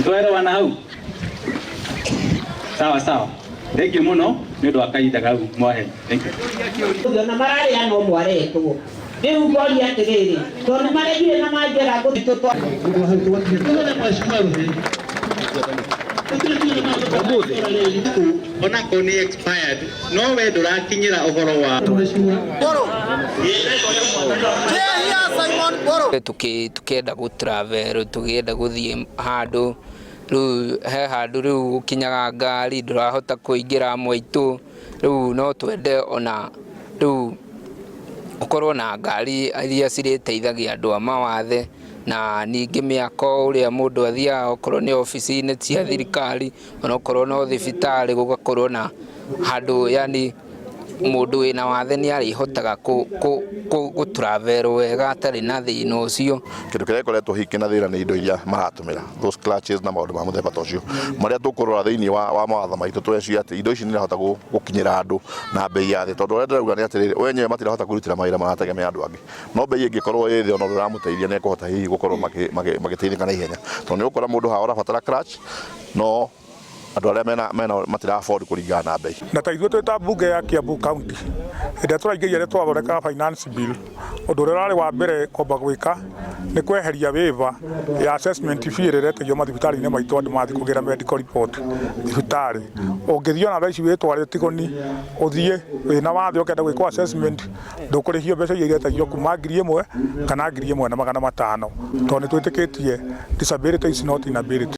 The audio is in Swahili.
Twero na hau. Sawa. Thank you muno nĩ ũndũ wa kahinda kau mwahe. Thank you. Na mararĩ ano mwaretwo. Rĩu ngoria atĩrĩrĩ, tondũ nĩ maregire na manjĩra gũthitũtwa. Ona ko ni expired no we ndurakinyira uhoro wa tukenda gu travel tugenda guthie handu riu he handu riu gukinyaga ngari ndurahota kuingira mwaitu riu no twende ona riu ukorwo na ngari iria ciriteithagia andu a mawathe na ningi miako uria mundu athia okorwo ni ofici-ini cia thirikari ona okorwo no thibitari gugakorwo na handu yani mundu wina wathe ni arihotaga ku travel wega atari na thina ucio. Kindu kiria koretwo hikina thira ni indo iria maratumira those clutches na maundu ma muthemba tocio maria tukurora thiini wa mawatha maitu twecio ati indo ici ni irahota gukinyira andu na bei ya thi tondu uria ndirauga ni atiriri wenyewe matirahota kurutira mawira marategemea andu angi no bei ingikorwo ithi ona uramuteithia ni kuhota hihi gukorwo magiteithika na ihenya tondu ni ukora mundu ha urabatara clutch no andu aria mena matira afford kuringana na bei na taithwe twita bunge ya Kiambu County ida turaingiria ri twathoreka finance bill undu rari wa mbere komba gwika ni kweheria waiver ya assessment fee rere tegio mathibitari-ini maitu andu mathi kugira medical report thibitari ungithio na thaici witware tigoni uthie wina wathe ukenda gwikwo assessment ndukurihio mbeca iria tegio kuma 1,000 kana 1,500 tondu twitikitie disability is not inability.